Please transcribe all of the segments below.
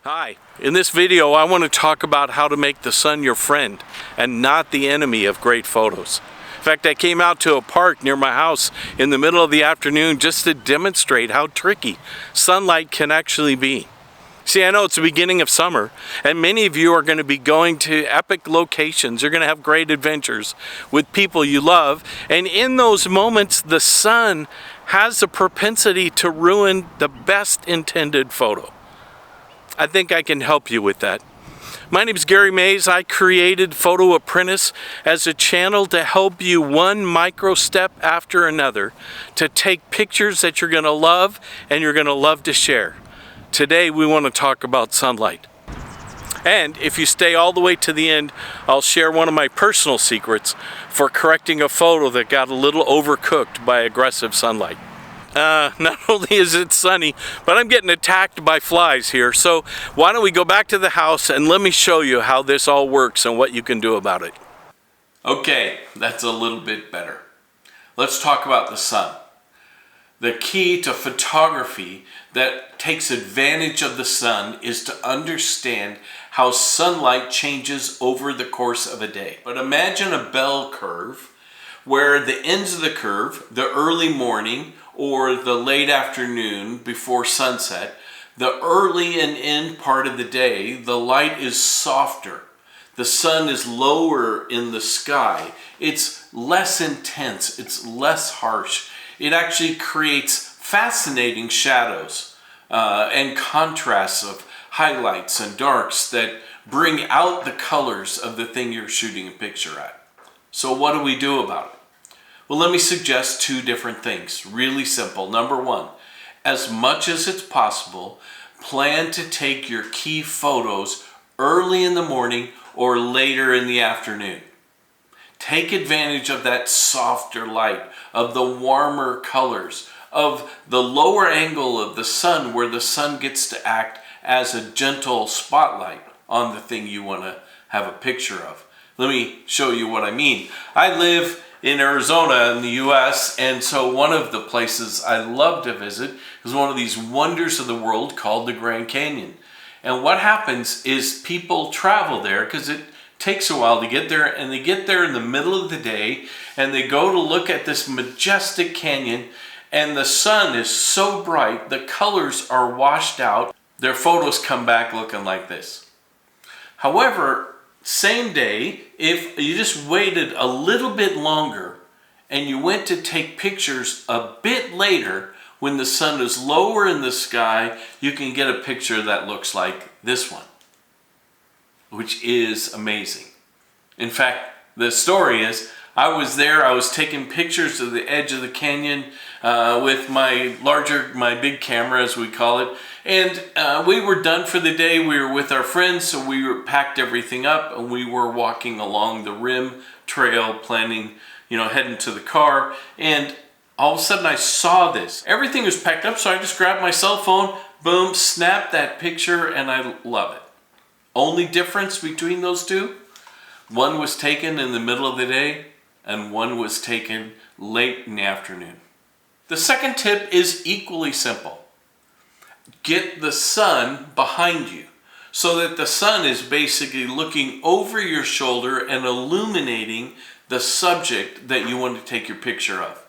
Hi, in this video I want to talk about how to make the sun your friend and not the enemy of great photos. In fact, I came out to a park near my house in the middle of the afternoon just to demonstrate how tricky sunlight can actually be. See, I know it's the beginning of summer and many of you are going to be going to epic locations. You're going to have great adventures with people you love, and in those moments the sun has a propensity to ruin the best intended photo. I think I can help you with that. My name is Gary Mays. I created PhotoApprentice as a channel to help you one micro step after another to take pictures that you're going to love and you're going to love to share. Today we want to talk about sunlight. And if you stay all the way to the end, I'll share one of my personal secrets for correcting a photo that got a little overcooked by aggressive sunlight. Not only is it sunny, but I'm getting attacked by flies here. So why don't we go back to the house and let me show you how this all works and what you can do about it. Okay, that's a little bit better. Let's talk about the sun. The key to photography that takes advantage of the sun is to understand how sunlight changes over the course of a day. But imagine a bell curve where the ends of the curve, the early morning or the late afternoon before sunset, the early and end part of the day, the light is softer. The sun is lower in the sky. It's less intense. It's less harsh. It actually creates fascinating shadows and contrasts of highlights and darks that bring out the colors of the thing you're shooting a picture at. So what do we do about it? Well, let me suggest two different things. Really simple. Number one, as much as it's possible, plan to take your key photos early in the morning or later in the afternoon. Take advantage of that softer light, of the warmer colors, of the lower angle of the sun where the sun gets to act as a gentle spotlight on the thing you want to have a picture of. Let me show you what I mean. I live in Arizona in the US, and so one of the places I love to visit is one of these wonders of the world called the Grand Canyon. And what happens is people travel there because it takes a while to get there, and they get there in the middle of the day and they go to look at this majestic canyon, and the sun is so bright, the colors are washed out. Their photos come back looking like this. However, same day, if you just waited a little bit longer and you went to take pictures a bit later when the sun is lower in the sky, you can get a picture that looks like this one, which is amazing. In fact, the story is I was there, I was taking pictures of the edge of the canyon with my big camera, as we call it, and we were done for the day. We were with our friends, so we packed everything up and we were walking along the rim trail, planning, heading to the car, and all of a sudden I saw this. Everything was packed up, so I just grabbed my cell phone, boom, snapped that picture, and I love it. Only difference between those two, one was taken in the middle of the day and one was taken late in the afternoon. The second tip is equally simple. Get the sun behind you so that the sun is basically looking over your shoulder and illuminating the subject that you want to take your picture of.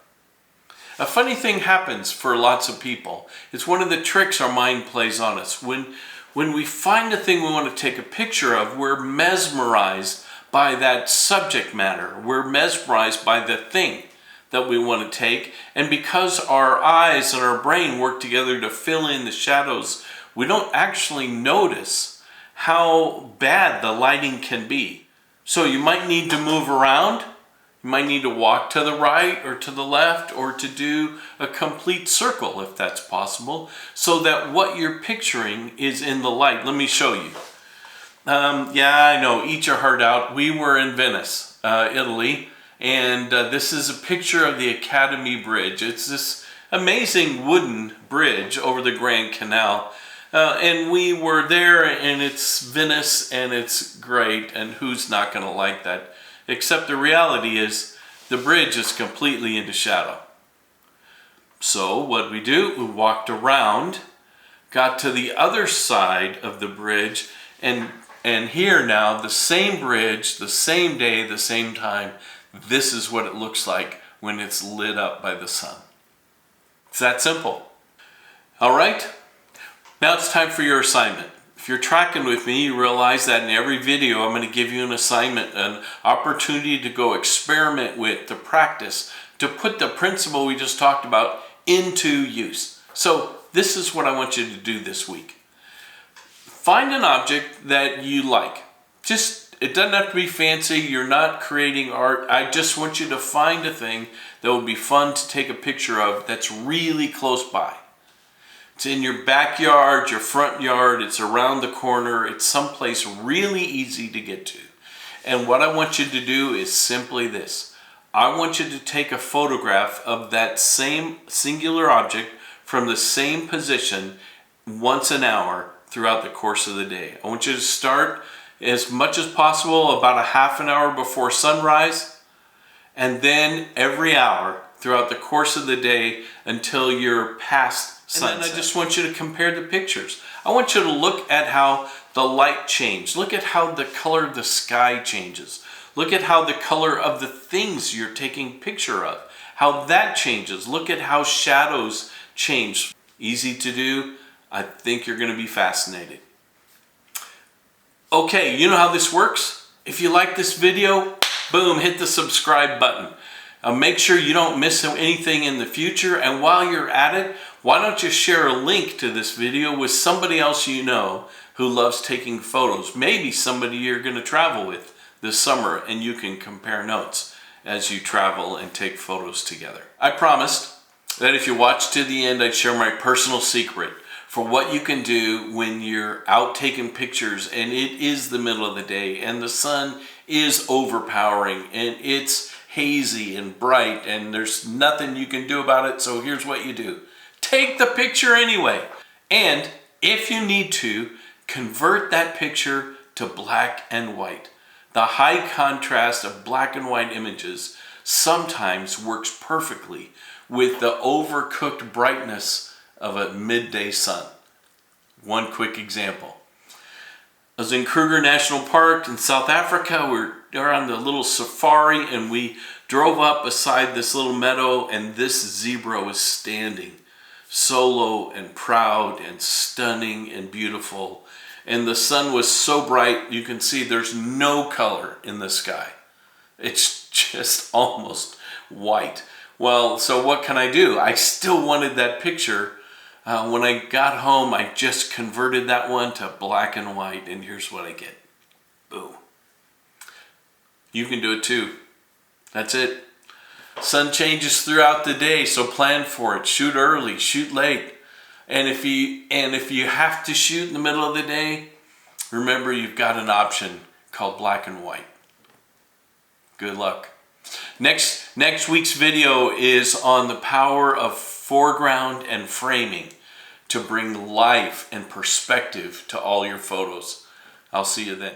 A funny thing happens for lots of people. It's one of the tricks our mind plays on us. When we find a thing we want to take a picture of, we're mesmerized by that subject matter. We're mesmerized by the thing that we want to take, and because our eyes and our brain work together to fill in the shadows, we don't actually notice how bad the lighting can be. So you might need to move around, you might need to walk to the right or to the left, or to do a complete circle if that's possible, so that what you're picturing is in the light. Let me show you. Yeah, I know, eat your heart out. We were in Venice, Italy, and this is a picture of the Academy Bridge. It's this amazing wooden bridge over the Grand Canal, and we were there, and it's Venice, and it's great, and who's not going to like that? Except the reality is the bridge is completely into shadow. So what we do, we walked around, got to the other side of the bridge, and here now, the same bridge, the same day, the same time, this is what it looks like when it's lit up by the sun. It's that simple. All right, now it's time for your assignment. If you're tracking with me, you realize that in every video I'm going to give you an assignment, an opportunity to go experiment with, to practice, to put the principle we just talked about into use. So this is what I want you to do this week. Find an object that you like. It doesn't have to be fancy. You're not creating art. I just want you to find a thing that would be fun to take a picture of that's really close by. It's in your backyard, your front yard, it's around the corner, it's someplace really easy to get to. And what I want you to do is simply this. I want you to take a photograph of that same singular object from the same position once an hour throughout the course of the day. I want you to start as much as possible about a half an hour before sunrise, and then every hour throughout the course of the day until you're past sunset. And then I just want you to compare the pictures. I want you to look at how the light changed. Look at how the color of the sky changes. Look at how the color of the things you're taking picture of, how that changes. Look at how shadows change. Easy to do. I think you're going to be fascinated. Okay, you know how this works? If you like this video, boom, hit the subscribe button. Make sure you don't miss anything in the future, and while you're at it, why don't you share a link to this video with somebody else you know who loves taking photos. Maybe somebody you're going to travel with this summer, and you can compare notes as you travel and take photos together. I promised that if you watch to the end, I'd share my personal secret for what you can do when you're out taking pictures and it is the middle of the day and the sun is overpowering and it's hazy and bright and there's nothing you can do about it. So here's what you do. Take the picture anyway. And if you need to, convert that picture to black and white. The high contrast of black and white images sometimes works perfectly with the overcooked brightness of a midday sun. One quick example. I was in Kruger National Park in South Africa. We're on the little safari and we drove up beside this little meadow and this zebra was standing solo and proud and stunning and beautiful. And the sun was so bright you can see there's no color in the sky. It's just almost white. Well, so what can I do? I still wanted that picture. When I got home, I just converted that one to black and white, and here's what I get. Boom. You can do it too. That's it. Sun changes throughout the day, so plan for it. Shoot early, shoot late. And if you have to shoot in the middle of the day, remember you've got an option called black and white. Good luck. Next week's video is on the power of foreground and framing to bring life and perspective to all your photos. I'll see you then.